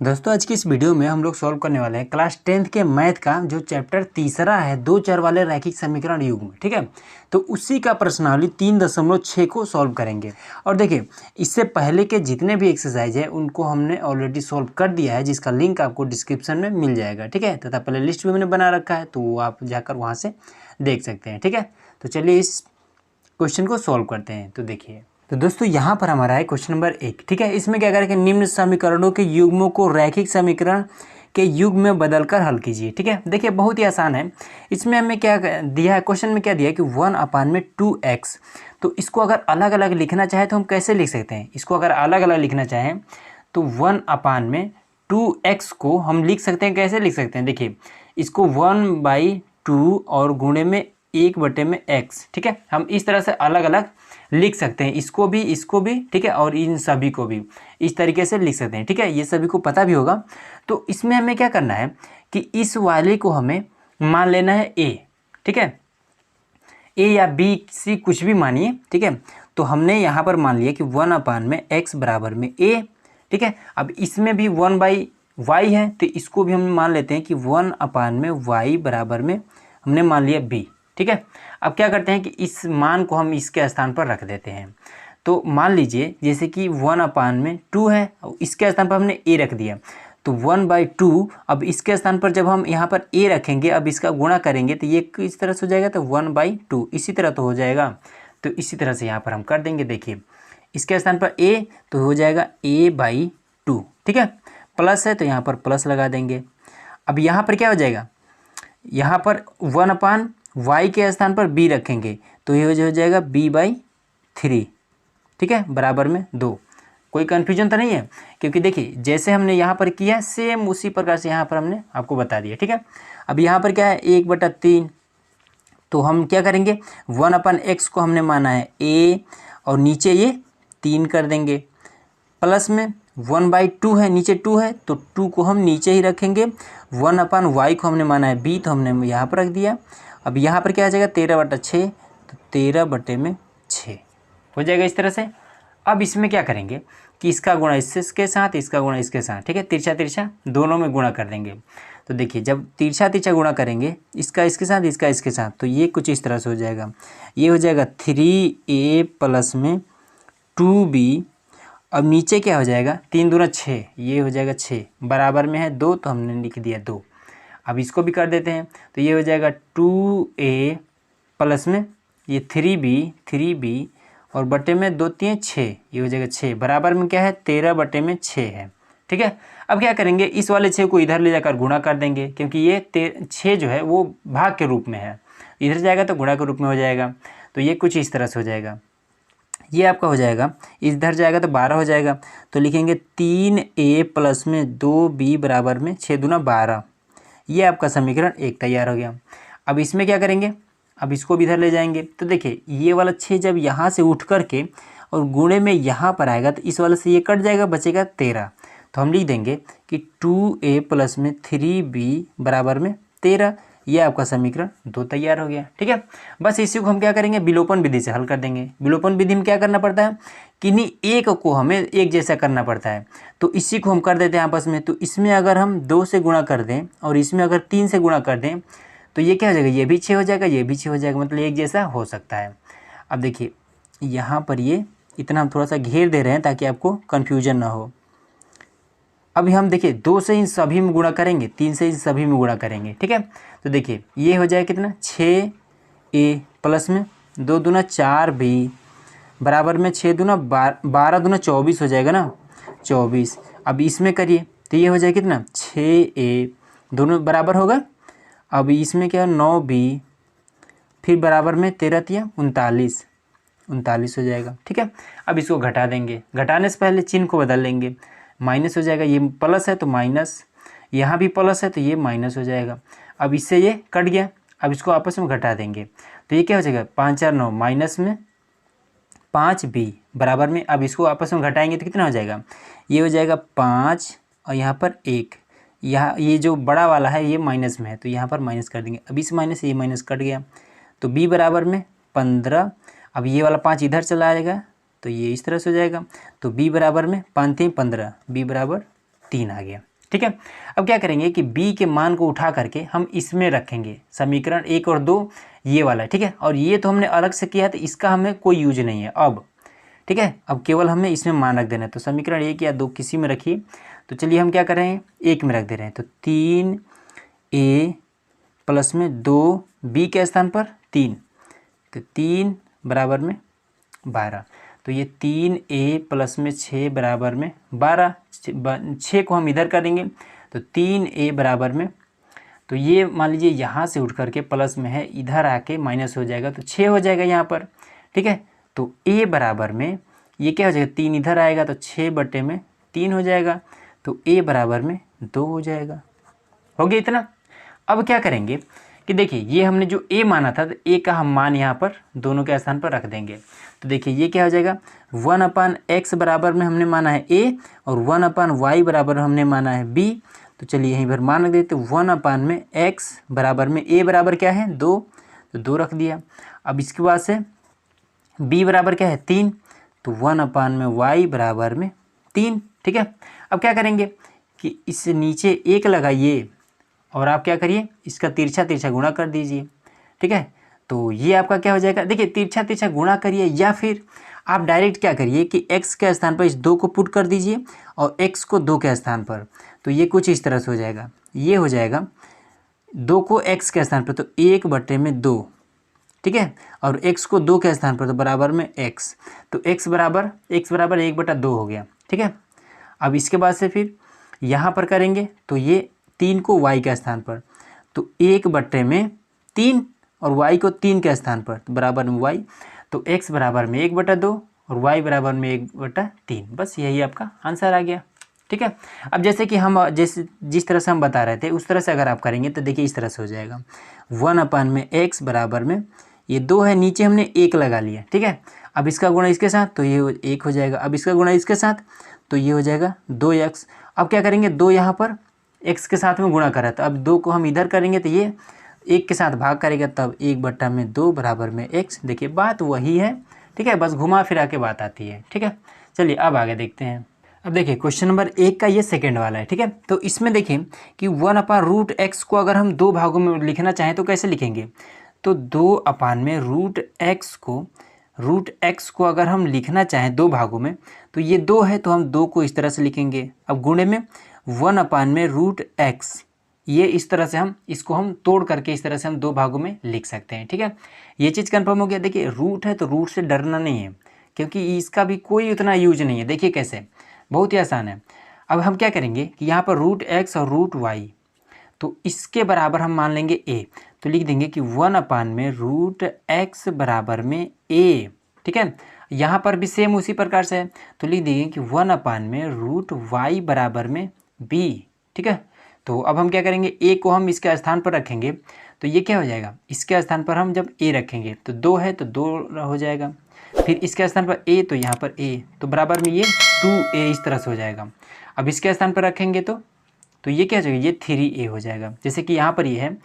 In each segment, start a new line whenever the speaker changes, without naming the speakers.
दोस्तों आज की इस वीडियो में हम लोग सॉल्व करने वाले हैं क्लास 10th के मैथ का जो चैप्टर तीसरा है दो चर वाले रैखिक समीकरण युग्म, ठीक है। तो उसी का प्रश्नावली 3.6 को सॉल्व करेंगे। और देखिए इससे पहले के जितने भी एक्सरसाइज है उनको हमने ऑलरेडी सॉल्व कर दिया है, जिसका लिंक आपको डिस्क्रिप्शन में मिल जाएगा, ठीक है। तथा प्ले लिस्ट भी मैंने बना रखा है, तो आप जाकर वहाँ से देख सकते हैं, ठीक है। तो चलिए इस क्वेश्चन को सॉल्व करते हैं। तो देखिए, तो दोस्तों यहाँ पर हमारा है क्वेश्चन नंबर 1, ठीक है। इसमें क्या करेंगे, निम्न समीकरणों के युग्मों को रैखिक समीकरण के युग्म में बदलकर हल कीजिए, ठीक है। देखिए बहुत ही आसान है। इसमें हमें क्या दिया है, क्वेश्चन में क्या दिया है कि 1/2x। तो इसको अगर अलग अलग लिखना चाहे तो हम कैसे लिख सकते हैं। इसको अगर अलग अलग लिखना चाहें तो 1/2x को हम लिख सकते हैं। कैसे लिख सकते हैं, देखिए इसको 1/2 और गुणे में 1/x, ठीक है। हम इस तरह से अलग अलग लिख सकते हैं, इसको भी, ठीक है, और इन सभी को भी इस तरीके से लिख सकते हैं, ठीक है। ये सभी को पता भी होगा। तो इसमें हमें क्या करना है कि इस वाले को हमें मान लेना है a, ठीक है। a या b सी कुछ भी मानिए, ठीक है। तो हमने यहाँ पर मान लिया कि 1/x बराबर में a, ठीक है। अब इसमें भी 1/y है, तो इसको भी हम मान लेते हैं कि 1/y बराबर में हमने मान लिया b, ठीक है। अब क्या करते हैं कि इस मान को हम इसके स्थान पर रख देते हैं। तो मान लीजिए जैसे कि 1/2 है, और इसके स्थान पर हमने a रख दिया, तो 1/2। अब इसके स्थान पर जब हम यहाँ पर a रखेंगे, अब इसका गुणा करेंगे तो ये किस तरह से हो जाएगा, तो 1/2 इसी तरह तो हो जाएगा। तो इसी तरह से यहाँ पर हम कर देंगे। देखिए इसके स्थान पर a तो हो जाएगा a/2, ठीक है। प्लस है तो यहाँ पर प्लस लगा देंगे। अब यहाँ पर क्या हो जाएगा, यहाँ पर 1/y के स्थान पर b रखेंगे तो ये हो जाएगा b/3, ठीक है, बराबर में 2। कोई कन्फ्यूजन तो नहीं है, क्योंकि देखिए जैसे हमने यहाँ पर किया सेम उसी प्रकार से यहाँ पर हमने आपको बता दिया, ठीक है। अब यहाँ पर क्या है 1/3, तो हम क्या करेंगे 1/x को हमने माना है a और नीचे ये 3 कर देंगे। प्लस में 1/2 है, नीचे 2 है तो 2 को हम नीचे ही रखेंगे। 1/y को हमने माना है b, तो हमने यहाँ पर रख दिया। अब यहाँ पर क्या आ जाएगा 13/6, तो 13/6 हो जाएगा इस तरह से। अब इसमें क्या करेंगे कि इसका गुणा इसके साथ, इसका गुणा इसके साथ, ठीक है, तिरछा तिरछा दोनों में गुणा कर देंगे। तो देखिए जब तिरछा तिरछा गुणा करेंगे, इसका इसके साथ, इसका इसके साथ, तो ये कुछ इस तरह से हो जाएगा। ये हो जाएगा 3a प्लस में 2b। अब नीचे क्या हो जाएगा 3 दूना 6, ये हो जाएगा 6, बराबर में है 2, तो हमने लिख दिया 2। अब इसको भी कर देते हैं, तो ये हो जाएगा 2a प्लस में ये 3b और बटे में 2 3 6, ये हो जाएगा 6, बराबर में क्या है 13/6 है, ठीक है। अब क्या करेंगे, इस वाले 6 को इधर ले जाकर गुणा कर देंगे, क्योंकि ये 6 जो है वो भाग के रूप में है, इधर जाएगा तो गुणा के रूप में हो जाएगा। तो ये कुछ इस तरह से हो जाएगा। ये आपका हो जाएगा, इधर जाएगा तो 12 हो जाएगा, तो लिखेंगे 3a प्लस में 2b बराबर में 6 दूना 12। ये आपका समीकरण 1 तैयार हो गया। अब इसमें क्या करेंगे, अब इसको भी इधर ले जाएंगे, तो देखिए ये वाला 6 जब यहाँ से उठ करके और गुणे में यहाँ पर आएगा तो इस वाले से ये कट जाएगा, बचेगा 13। तो हम लिख देंगे कि 2a प्लस में 3b बराबर में 13। ये आपका समीकरण 2 तैयार हो गया, ठीक है। बस इसी को हम क्या करेंगे, विलोपन विधि से हल कर देंगे। विलोपन विधि में क्या करना पड़ता है, किन्हीं एक को हमें एक जैसा करना पड़ता है, तो इसी को हम कर देते हैं आपस में। तो इसमें अगर हम 2 से गुणा कर दें और इसमें अगर 3 से गुणा कर दें तो ये क्या हो जाएगा, ये भी 6 हो जाएगा, ये भी 6 हो जाएगा, मतलब एक जैसा हो सकता है। अब देखिए यहाँ पर ये इतना हम थोड़ा सा घेर दे रहे हैं ताकि आपको कन्फ्यूजन ना हो। अभी हम देखिए 2 से इन सभी में गुणा करेंगे, 3 से इन सभी में गुणा करेंगे, ठीक है। तो देखिए ये हो जाएगा कितना 6a प्लस में 2 दूना 4b बराबर में 6 दूना 12 दूना 24 हो जाएगा ना, 24। अब इसमें करिए तो ये हो जाएगा कितना 6a, दोनों बराबर होगा। अब इसमें क्या 9b, फिर बराबर में 13 तिया 39 हो जाएगा, ठीक है। अब इसको घटा देंगे, घटाने से पहले चिन्ह को बदल लेंगे, माइनस हो जाएगा, ये प्लस है तो माइनस, यहाँ भी प्लस है तो ये माइनस हो जाएगा। अब इससे ये कट गया, अब इसको आपस में घटा देंगे तो ये क्या हो जाएगा 5 4 9 माइनस में 5b बराबर में, अब इसको आपस में घटाएंगे तो कितना हो जाएगा, ये हो जाएगा 5 और यहाँ पर 1, यहाँ ये जो बड़ा वाला है ये माइनस में है तो यहाँ पर माइनस कर देंगे। अब इस माइनस से ये माइनस कट गया तो b बराबर में 15। अब ये वाला 5 इधर चला आएगा तो ये इस तरह से हो जाएगा, तो b बराबर में 5 3 15, b बराबर 3 आ गया। ठीक है। अब क्या करेंगे कि b के मान को उठा करके हम इसमें रखेंगे, समीकरण 1 और 2 ये वाला, ठीक है। और ये तो हमने अलग से किया तो इसका हमें कोई यूज नहीं है अब, ठीक है। अब केवल हमें इसमें मान रख देना है, तो समीकरण 1 या 2 किसी में रखिए। तो चलिए हम क्या कर रहे हैं, 1 में रख दे रहे हैं। तो 3a प्लस में 2b के स्थान पर 3, तो 3 बराबर में 12। तो ये 3a प्लस में 6 बराबर में 12, 6 को हम इधर करेंगे तो 3a बराबर में, तो ये मान लीजिए यहाँ से उठ करके प्लस में है, इधर आके माइनस हो जाएगा तो 6 हो जाएगा यहाँ पर, ठीक है। तो a बराबर में ये क्या हो जाएगा, 3 इधर आएगा तो 6/3 हो जाएगा, तो a बराबर में 2 हो जाएगा। हो गया इतना। अब क्या करेंगे कि देखिए ये हमने जो a माना था, तो a का हम मान यहाँ पर दोनों के स्थान पर रख देंगे। तो देखिए ये क्या हो जाएगा, 1/x बराबर में हमने माना है a और 1/y बराबर हमने माना है b। तो चलिए यहीं पर मान रख देते, 1/x बराबर में a बराबर क्या है 2, तो 2 रख दिया। अब इसके बाद से b बराबर क्या है 3, तो 1/y बराबर में 3, ठीक है। अब क्या करेंगे कि इस नीचे 1 लगाइए और आप क्या करिए, इसका तिरछा तिरछा गुणा कर दीजिए, ठीक है। तो ये आपका क्या हो जाएगा, देखिए तिरछा तिरछा गुणा करिए या फिर आप डायरेक्ट क्या करिए कि x के स्थान पर इस 2 को पुट कर दीजिए और x को 2 के स्थान पर, तो ये कुछ इस तरह से हो जाएगा। ये हो जाएगा 2 को x के स्थान पर तो 1/2, ठीक है, और x को 2 के स्थान पर तो बराबर में x, तो x बराबर 1/2 हो गया, ठीक है। अब इसके बाद से फिर यहाँ पर करेंगे तो ये 3 को y के स्थान पर, तो 1/3 और y को 3 के स्थान पर तो बराबर में y, तो x बराबर में 1/2 और y बराबर में 1/3। बस यही आपका आंसर आ गया, ठीक है। अब जैसे कि हम जिस तरह से हम बता रहे थे उस तरह से अगर आप करेंगे तो देखिए इस तरह से हो जाएगा, 1/x बराबर में ये 2 है, नीचे हमने 1 लगा लिया, ठीक है। अब इसका गुणा इसके साथ तो ये 1 हो जाएगा, अब इसका गुणा इसके साथ तो ये हो जाएगा 2x। अब क्या करेंगे, 2 यहाँ पर x के साथ में गुणा करा, तो अब 2 को हम इधर करेंगे तो ये 1 के साथ भाग करेगा, तब 1/2 बराबर में x। देखिए बात वही है, ठीक है, बस घुमा फिरा के बात आती है, ठीक है। चलिए अब आगे देखते हैं। अब देखिए क्वेश्चन नंबर 1 का ये सेकेंड वाला है, ठीक है। तो इसमें देखिए कि 1/√x को अगर हम 2 भागों में लिखना चाहें तो कैसे लिखेंगे, तो 2/√x को अगर हम लिखना चाहें 2 भागों में, तो ये 2 है तो हम 2 को इस तरह से लिखेंगे। अब गुणे में 1/√x, ये इस तरह से हम इसको हम तोड़ करके इस तरह से हम 2 भागों में लिख सकते हैं, ठीक है। ये चीज़ कंफर्म हो गया। देखिए रूट है तो रूट से डरना नहीं है, क्योंकि इसका भी कोई उतना यूज नहीं है। देखिए कैसे, बहुत ही आसान है। अब हम क्या करेंगे कि यहाँ पर √x और √y, तो इसके बराबर हम मान लेंगे a, तो लिख देंगे कि 1/√x बराबर में a, ठीक है। यहाँ पर भी सेम उसी प्रकार से है, तो लिख देंगे कि 1/√y बराबर में b, ठीक है। तो अब हम क्या करेंगे, a को हम इसके स्थान पर रखेंगे, तो ये क्या हो जाएगा, इसके स्थान पर हम जब a रखेंगे तो 2 है तो 2 हो जाएगा, फिर इसके स्थान पर a तो यहाँ पर a, तो बराबर में ये 2a इस तरह से हो जाएगा। अब इसके स्थान पर रखेंगे तो ये क्या हो जाएगा, ये 3a हो जाएगा। जैसे कि यहाँ पर ये है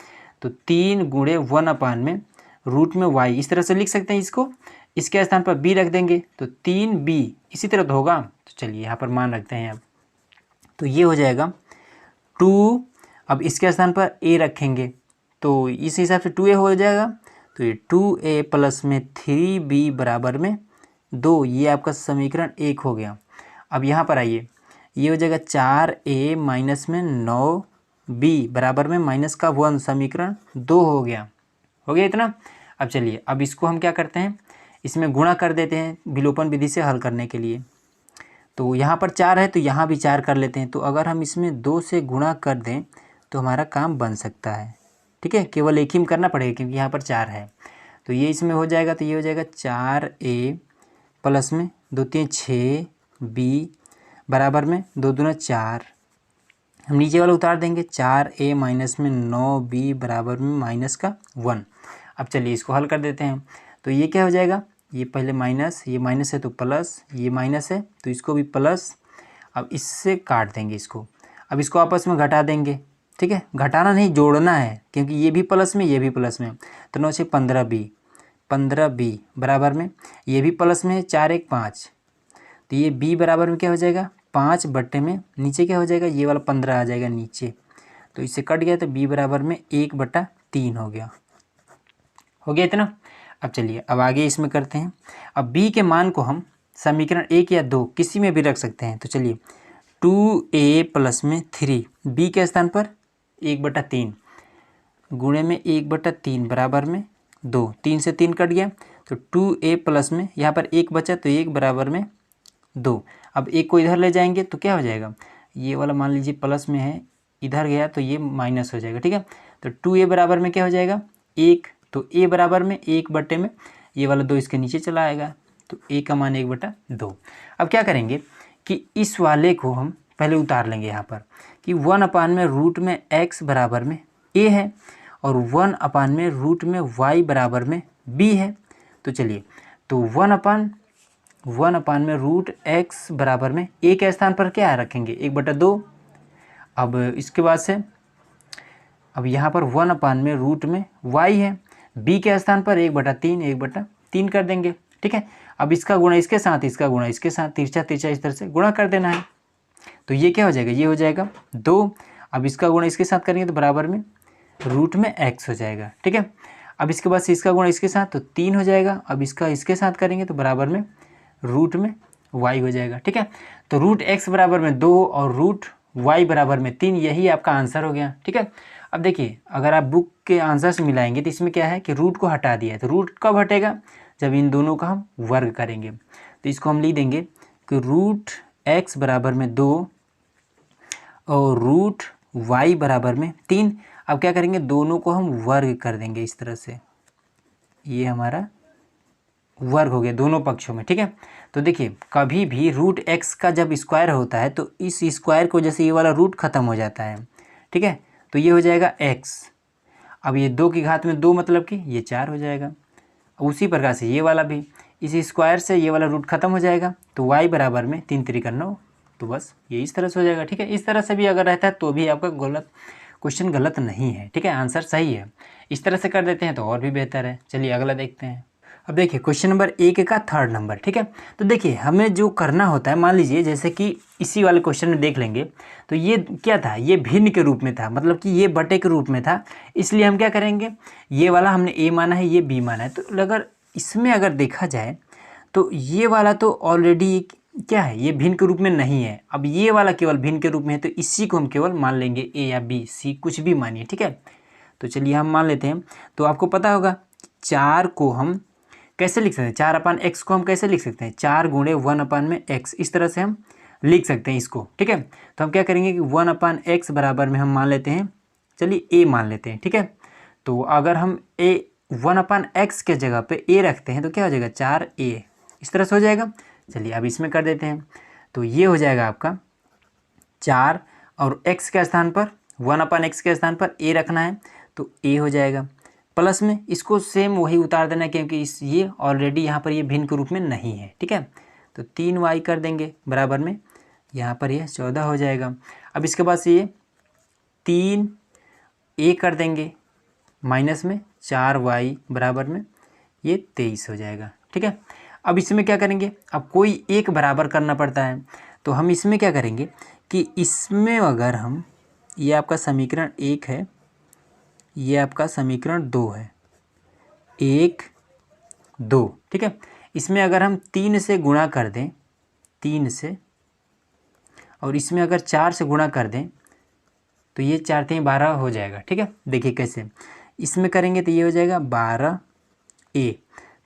तो 3 गुणे 1/√y इस तरह से लिख सकते हैं इसको। इसके स्थान पर b रख देंगे तो 3b इसी तरह तो होगा। तो चलिए यहाँ पर मान रखते हैं अब, तो ये हो जाएगा 2। अब इसके स्थान पर a रखेंगे तो इस हिसाब से 2a हो जाएगा, तो ये 2a प्लस में 3b बराबर में 2, ये आपका समीकरण 1 हो गया। अब यहाँ पर आइए, ये हो जाएगा 4a माइनस में 9b बराबर में -1, समीकरण 2 हो गया इतना। अब चलिए अब इसको हम क्या करते हैं, इसमें गुणा कर देते हैं विलोपन विधि से हल करने के लिए। तो यहाँ पर 4 है तो यहाँ भी 4 कर लेते हैं, तो अगर हम इसमें 2 से गुणा कर दें तो हमारा काम बन सकता है, ठीक है। केवल एक ही में करना पड़ेगा क्योंकि यहाँ पर 4 है, तो ये इसमें हो जाएगा, तो ये हो जाएगा 4a प्लस में 2 3 6b बराबर में 2 दूना 4, हम नीचे वाला उतार देंगे, 4a माइनस में 9b बराबर में -1। अब चलिए इसको हल कर देते हैं, तो ये क्या हो जाएगा, ये पहले माइनस, ये माइनस है तो प्लस, ये माइनस है तो इसको भी प्लस। अब इससे काट देंगे इसको, अब इसको आपस में घटा देंगे, ठीक है। घटाना नहीं, जोड़ना है, क्योंकि ये भी प्लस में ये भी प्लस में, तो 9 6 15b बराबर में ये भी प्लस में है 4 1 5, तो ये b बराबर में क्या हो जाएगा 5 बट्टे में नीचे क्या हो जाएगा, ये वाला 15 आ जाएगा नीचे, तो इससे कट गया तो b बराबर में 1/3 हो गया इतना। अब चलिए अब आगे इसमें करते हैं। अब b के मान को हम समीकरण 1 या 2 किसी में भी रख सकते हैं। तो चलिए 2a प्लस में 3 b के स्थान पर 1/3 गुणे में 1/3 बराबर में 2, 3 से 3 कट गया तो 2a प्लस में यहाँ पर 1 बचा तो 1 बराबर में 2। अब 1 को इधर ले जाएंगे तो क्या हो जाएगा, ये वाला मान लीजिए प्लस में है, इधर गया तो ये माइनस हो जाएगा। ठीक है, तो 2a बराबर में क्या हो जाएगा 1, तो a बराबर में 1 बट्टे में ये वाला 2 इसके नीचे चला आएगा, तो a का मान 1/2। अब क्या करेंगे कि इस वाले को हम पहले उतार लेंगे यहाँ पर कि 1/रूट में x बराबर में a है और 1/रूट में y बराबर में b है। तो चलिए तो 1/रूट x बराबर में a के स्थान पर क्या रखेंगे 1/2। अब इसके बाद से अब यहाँ पर 1/रूट में y है, b के स्थान पर 1/3 कर देंगे। ठीक है, अब इसका गुणा इसके साथ, इसका गुणा इसके साथ, तिरछा तिरछा इस तरह से गुणा कर देना है। तो ये क्या हो जाएगा, ये हो जाएगा 2। अब इसका गुणा इसके साथ करेंगे तो बराबर में रूट में x हो जाएगा। ठीक है, अब इसके बाद से इसका गुणा इसके साथ तो 3 हो जाएगा। अब इसका इसके साथ करेंगे तो बराबर में रूट में y हो जाएगा। ठीक है, तो रूट x बराबर में 2 और रूट y बराबर में 3, यही आपका आंसर हो गया। ठीक है, अब देखिए अगर आप बुक के आंसर से मिलाएंगे तो इसमें क्या है कि रूट को हटा दिया है, तो रूट कब हटेगा, जब इन दोनों का हम वर्ग करेंगे। तो इसको हम लिख देंगे कि रूट x बराबर में 2 और रूट y बराबर में 3। अब क्या करेंगे, दोनों को हम वर्ग कर देंगे इस तरह से, ये हमारा वर्ग हो गया दोनों पक्षों में। ठीक है, तो देखिए कभी भी रूट x का जब स्क्वायर होता है तो इस स्क्वायर को जैसे ये वाला रूट खत्म हो जाता है। ठीक है, तो ये हो जाएगा x। अब ये 2 की घात में 2 मतलब कि ये 4 हो जाएगा। उसी प्रकार से ये वाला भी इस स्क्वायर से ये वाला रूट खत्म हो जाएगा, तो y बराबर में 3 3 9, तो बस ये इस तरह से हो जाएगा। ठीक है, इस तरह से भी अगर रहता है तो भी आपका क्वेश्चन गलत नहीं है। ठीक है, आंसर सही है। इस तरह से कर देते हैं तो और भी बेहतर है। चलिए अगला देखते हैं। अब देखिए क्वेश्चन नंबर 1 का 3rd नंबर। ठीक है, तो देखिए हमें जो करना होता है, मान लीजिए जैसे कि इसी वाले क्वेश्चन में देख लेंगे तो ये क्या था, ये भिन्न के रूप में था, मतलब कि ये बटे के रूप में था। इसलिए हम क्या करेंगे, ये वाला हमने a माना है, ये b माना है। तो अगर इसमें अगर देखा जाए तो ये वाला तो ऑलरेडी क्या है, ये भिन्न के रूप में नहीं है। अब ये वाला केवल भिन्न के रूप में है, तो इसी को हम केवल मान लेंगे a या b, c कुछ भी मानिए। ठीक है, तो चलिए हम मान लेते हैं। तो आपको पता होगा 4 को हम कैसे लिख सकते हैं, 4/x को हम कैसे लिख सकते हैं, 4 गुणे 1/x, इस तरह से हम लिख सकते हैं इसको। ठीक है, तो हम क्या करेंगे कि 1/x बराबर में हम मान लेते हैं, चलिए a मान लेते हैं। ठीक है, तो अगर हम 1/x के जगह पे a रखते हैं तो क्या हो जाएगा 4a, इस तरह से हो जाएगा। चलिए अब इसमें कर देते हैं, तो ये हो जाएगा आपका 4 और x के स्थान पर 1/x के स्थान पर a रखना है तो a हो जाएगा। प्लस में इसको सेम वही उतार देना है क्योंकि इस ये ऑलरेडी यहाँ पर ये भिन्न के रूप में नहीं है। ठीक है, तो 3y कर देंगे बराबर में यहाँ पर ये 14 हो जाएगा। अब इसके बाद से ये 3a कर देंगे माइनस में 4y बराबर में ये 23 हो जाएगा। ठीक है, अब इसमें क्या करेंगे, अब कोई एक बराबर करना पड़ता है, तो हम इसमें क्या करेंगे कि इसमें अगर हम, ये आपका समीकरण 1 है, ये आपका समीकरण 2 है, 1 2। ठीक है, इसमें अगर हम 3 से गुणा कर दें, 3 से, और इसमें अगर 4 से गुणा कर दें तो ये 4 3 12 हो जाएगा। ठीक है, देखिए कैसे इसमें करेंगे तो ये हो जाएगा 12a,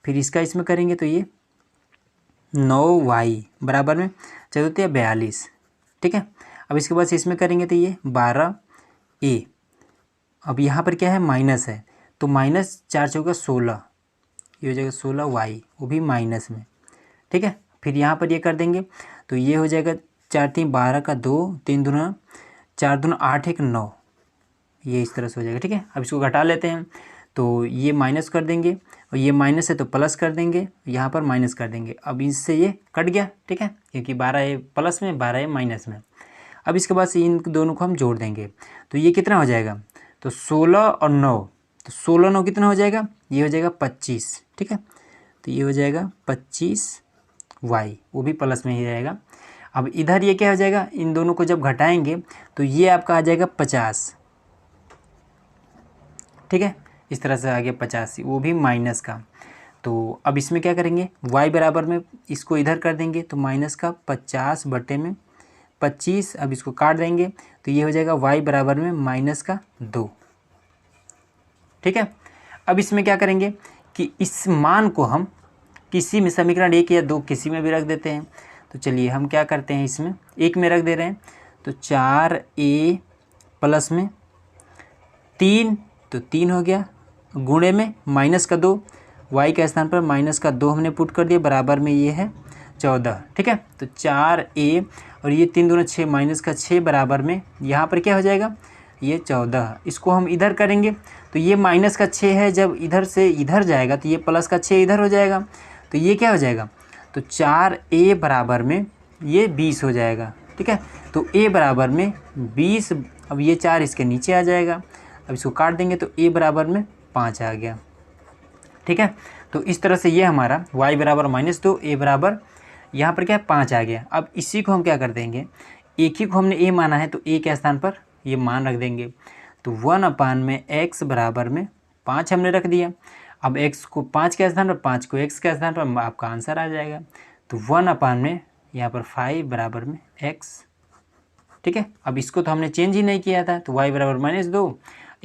फिर इसका इसमें करेंगे तो ये 9y बराबर में 4 42। ठीक है, अब इसके बाद से इसमें करेंगे तो ये 12a। अब यहाँ पर क्या है, माइनस है, तो माइनस 4 चौका 16, ये हो जाएगा 16y, वो भी माइनस में। ठीक है, फिर यहाँ पर ये कर देंगे तो ये हो जाएगा 4 3 12 का 2, 3 दूना 4 दूना 8 1 9, ये इस तरह से हो जाएगा। ठीक है, अब इसको घटा लेते हैं तो ये माइनस कर देंगे और ये माइनस है तो प्लस कर देंगे, यहाँ पर माइनस कर देंगे। अब इससे ये कट गया। ठीक है, क्योंकि 12 प्लस में 12 माइनस में। अब इसके बाद से इन दोनों को हम जोड़ देंगे तो ये कितना हो जाएगा, तो 16 और 9, तो 16 9 कितना हो जाएगा, ये हो जाएगा 25। ठीक है, तो ये हो जाएगा 25y, वो भी प्लस में ही रहेगा। अब इधर ये क्या हो जाएगा, इन दोनों को जब घटाएंगे तो ये आपका आ जाएगा 50, ठीक है। इस तरह से आ गया 50, वो भी माइनस का। तो अब इसमें क्या करेंगे, y बराबर में इसको इधर कर देंगे तो माइनस का 50 बटे में 25, अब इसको काट देंगे तो ये हो जाएगा y बराबर में माइनस का 2, ठीक है। अब इसमें क्या करेंगे कि इस मान को हम किसी में समीकरण 1 या 2 किसी में भी रख देते हैं। तो चलिए हम क्या करते हैं, इसमें 1 में रख दे रहे हैं, तो 4a प्लस में 3, तो 3 हो गया, गुणे में माइनस का 2, y के स्थान पर माइनस का 2 हमने पुट कर दिया, बराबर में ये है 14, ठीक है। तो 4a और ये 3 दूना 6, माइनस का 6 बराबर में यहाँ पर क्या हो जाएगा, ये 14। इसको हम इधर करेंगे तो ये माइनस का 6 है, जब इधर से इधर जाएगा तो ये प्लस का 6 इधर हो जाएगा, तो ये क्या हो जाएगा, तो 4a बराबर में ये 20 हो जाएगा, ठीक है। तो a बराबर में 20, अब ये 4 इसके नीचे आ जाएगा, अब इसको काट देंगे तो a बराबर में 5 आ गया, ठीक है। तो इस तरह से ये हमारा y बराबर -2, a बराबर यहाँ पर क्या है 5 आ गया। अब इसी को हम क्या कर देंगे, एक ही को हमने a माना है तो a के स्थान पर ये मान रख देंगे, तो 1 में x बराबर में 5 हमने रख दिया। अब x को 5 के स्थान पर, 5 को x के स्थान पर, आपका आंसर आ जाएगा। तो 1 में यहाँ पर 5 बराबर में x, ठीक है। अब इसको तो हमने चेंज ही नहीं किया था, तो y बराबर -2,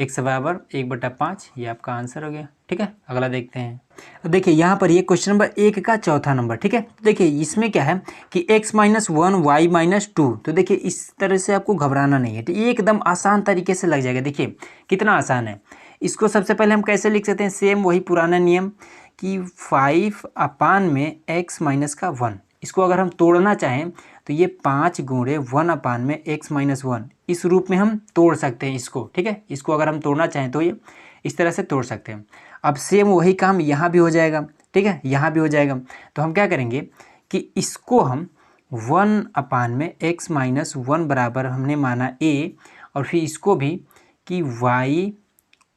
x बराबर 1/5, ये आपका आंसर हो गया, ठीक है। अगला देखते हैं। अब देखिए यहाँ पर ये क्वेश्चन नंबर 1 का चौथा नंबर, ठीक है। तो देखिए इसमें क्या है कि x - 1 y - 2, तो देखिए इस तरह से आपको घबराना नहीं है, तो ये एकदम आसान तरीके से लग जाएगा। देखिए कितना आसान है। इसको सबसे पहले हम कैसे लिख सकते हैं, सेम वही पुराना नियम कि 5 में x - 1, इसको अगर हम तोड़ना चाहें तो ये 5 गुणे 1 में x - 1, इस रूप में हम तोड़ सकते हैं इसको, ठीक है। इसको अगर हम तोड़ना चाहें तो ये इस तरह से तोड़ सकते हैं। अब सेम वही काम यहाँ भी हो जाएगा, ठीक है, यहाँ भी हो जाएगा। तो हम क्या करेंगे कि इसको हम 1 में x - 1 बराबर हमने माना a, और फिर इसको भी कि y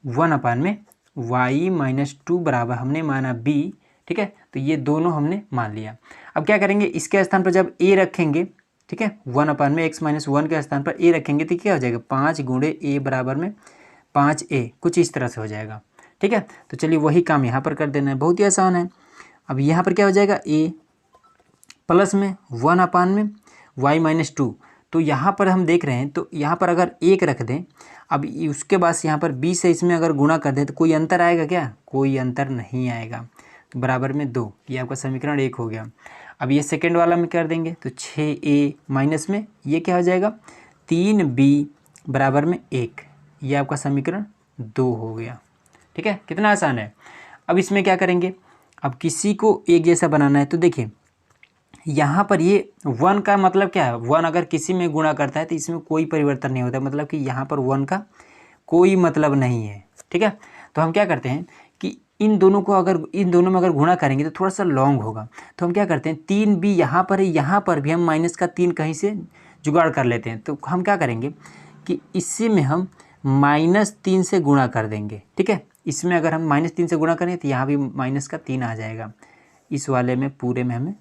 1 में y - 2 बराबर हमने माना b, ठीक है। तो ये दोनों हमने मान लिया। अब क्या करेंगे, इसके स्थान पर जब a रखेंगे, ठीक है, 1 में x - 1 के स्थान पर a रखेंगे तो क्या हो जाएगा, 5 गुणे a बराबर में 5a, कुछ इस तरह से हो जाएगा, ठीक है। तो चलिए वही काम यहाँ पर कर देना है, बहुत ही आसान है। अब यहाँ पर क्या हो जाएगा, a प्लस में 1 में y - 2, तो यहाँ पर हम देख रहे हैं, तो यहाँ पर अगर 1 रख दें, अब उसके बाद यहाँ पर 20 से इसमें अगर गुणा कर दें तो कोई अंतर आएगा क्या, कोई अंतर नहीं आएगा, तो बराबर में 2, ये आपका समीकरण 1 हो गया। अब ये सेकेंड वाला में कर देंगे तो 6a माइनस में ये क्या हो जाएगा, 3b बराबर में 1, ये आपका समीकरण 2 हो गया, ठीक है। कितना आसान है। अब इसमें क्या करेंगे, अब किसी को एक जैसा बनाना है, तो देखिए यहाँ पर ये 1 का मतलब क्या है, 1 अगर किसी में गुणा करता है तो इसमें कोई परिवर्तन नहीं होता, मतलब कि यहाँ पर 1 का कोई मतलब नहीं है, ठीक है। तो हम क्या करते हैं कि इन दोनों में अगर गुणा करेंगे तो थोड़ा सा लॉन्ग होगा, तो हम क्या करते हैं 3b यहाँ पर है, यहाँ पर भी हम -3 कहीं से जुगाड़ कर लेते हैं। तो हम क्या करेंगे कि इसी में हम -3 से गुणा कर देंगे, ठीक है। इसमें अगर हम -3 से गुणा करें तो यहाँ भी -3 आ जाएगा, इस वाले में पूरे में हमें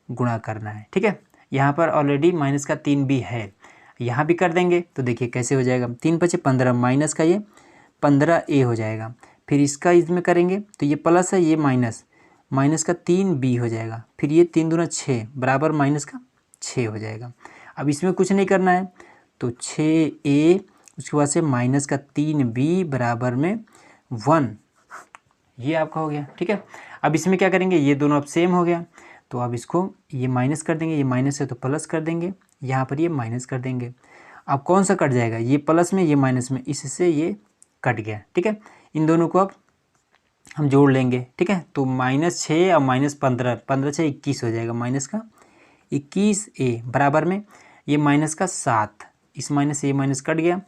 गुणा करना है, ठीक है। यहाँ पर ऑलरेडी -3 भी है, यहाँ भी कर देंगे तो देखिए कैसे हो जाएगा, 3 × 5 = 15, माइनस का ये 15a हो जाएगा, फिर इसका इसमें करेंगे तो ये प्लस है, ये माइनस का 3b हो जाएगा, फिर ये 3 दूना 6 बराबर -6 हो जाएगा। अब इसमें कुछ नहीं करना है, तो 6a उसके बाद से -3b बराबर में 1, ये आपका हो गया, ठीक है। अब इसमें क्या करेंगे, ये दोनों अब सेम हो गया, तो अब इसको ये माइनस कर देंगे, ये माइनस है तो प्लस कर देंगे, यहाँ पर ये माइनस कर देंगे। अब कौन सा कट जाएगा, ये प्लस में ये माइनस में, इससे ये कट गया, ठीक है। इन दोनों को अब हम जोड़ लेंगे, ठीक है। तो -6 और -15, 15 × 6 = 21 हो जाएगा, माइनस का 21a बराबर में ये माइनस का 7, इस माइनस से ये माइनस कट गया,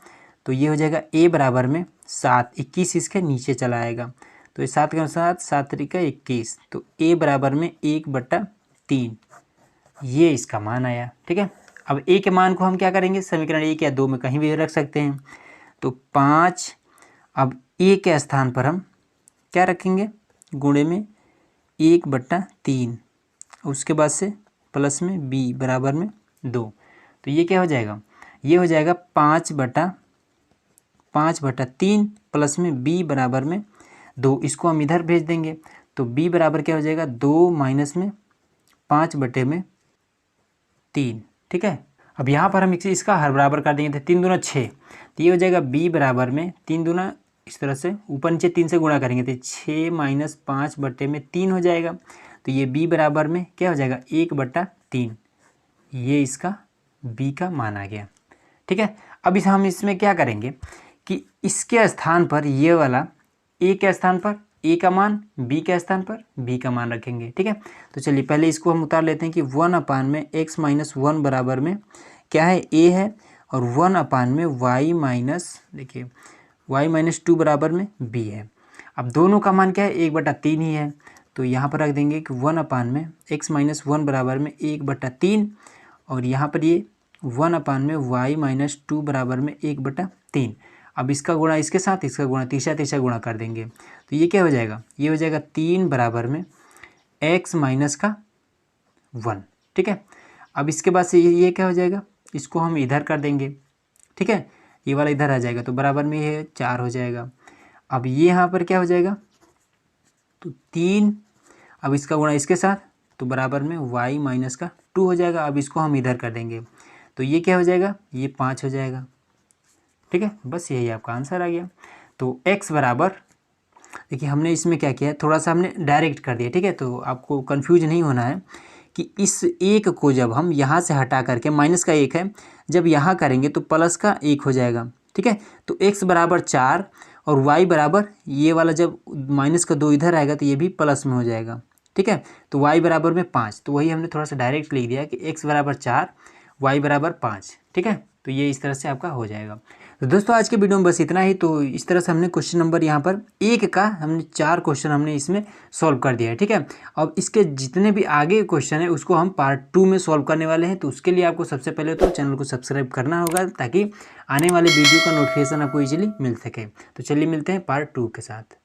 तो ये हो जाएगा a बराबर में 7, 21 इसके नीचे चला आएगा, तो ये 7 के साथ 7 × 3 = 21, तो a बराबर में 1/3, ये इसका मान आया, ठीक है। अब a के मान को हम क्या करेंगे, समीकरण 1 या 2 में कहीं भी रख सकते हैं, तो 5, अब a के स्थान पर हम क्या रखेंगे, गुणे में 1/3, उसके बाद से प्लस में b बराबर में 2। तो ये क्या हो जाएगा, ये हो जाएगा 5/3 प्लस में b बराबर में 2। इसको हम इधर भेज देंगे तो b बराबर क्या हो जाएगा, 2 माइनस में 5/3। ठीक है, अब यहाँ पर हम इसका हर बराबर कर देंगे तो 3 दूना 6। तो ये हो जाएगा b बराबर में 3 दूना इस तरह से ऊपर नीचे 3 से गुणा करेंगे तो 6 माइनस 5/3 हो जाएगा। तो ये b बराबर में क्या हो जाएगा, 1/3। ये इसका b का मान आ गया। ठीक है, अब हम इसमें क्या करेंगे कि इसके स्थान पर ये वाला a के स्थान पर a का मान, b के स्थान पर b का मान रखेंगे। ठीक है, तो चलिए पहले इसको हम उतार लेते हैं कि 1/x-1 बराबर में क्या है, a है, और 1/y माइनस, देखिए y-2 बराबर में b है। अब दोनों का मान क्या है, 1/3 ही है। तो यहाँ पर रख देंगे कि 1/x-1 बराबर में 1/3, और यहाँ पर ये 1/y-2 बराबर में 1/3। अब इसका गुणा इसके साथ, इसका गुणा तीसरा गुणा कर देंगे तो ये क्या हो जाएगा, ये हो जाएगा 3 बराबर में x-1। ठीक है, अब इसके बाद से ये क्या हो जाएगा, इसको हम इधर कर देंगे। ठीक है, ये वाला इधर आ जाएगा तो बराबर में ये 4 हो जाएगा। अब ये यहाँ पर क्या हो जाएगा, तो 3, अब इसका गुणा इसके साथ तो बराबर में y-2 हो जाएगा। अब इसको हम इधर कर देंगे तो ये क्या हो जाएगा, ये 5 हो जाएगा। ठीक है, बस यही आपका आंसर आ गया। तो x बराबर, देखिए हमने इसमें क्या किया है, थोड़ा सा हमने डायरेक्ट कर दिया। ठीक है, तो आपको कंफ्यूज नहीं होना है कि इस 1 को जब हम यहाँ से हटा करके, माइनस का 1 है, जब यहाँ करेंगे तो प्लस का 1 हो जाएगा। ठीक है, तो x बराबर 4 और y बराबर, ये वाला जब माइनस का 2 इधर आएगा तो ये भी प्लस में हो जाएगा। ठीक है, तो y बराबर में 5, तो वही हमने थोड़ा सा डायरेक्ट लिख दिया कि x बराबर 4, y बराबर 5। ठीक है, तो ये इस तरह से आपका हो जाएगा। तो दोस्तों आज के वीडियो में बस इतना ही। तो इस तरह से हमने क्वेश्चन नंबर यहाँ पर 1 का हमने 4 क्वेश्चन हमने इसमें सॉल्व कर दिया है। ठीक है, अब इसके जितने भी आगे क्वेश्चन है उसको हम पार्ट 2 में सॉल्व करने वाले हैं। तो उसके लिए आपको सबसे पहले तो चैनल को सब्सक्राइब करना होगा ताकि आने वाले वीडियो का नोटिफिकेशन आपको ईजिली मिल सके। तो चलिए मिलते हैं पार्ट 2 के साथ।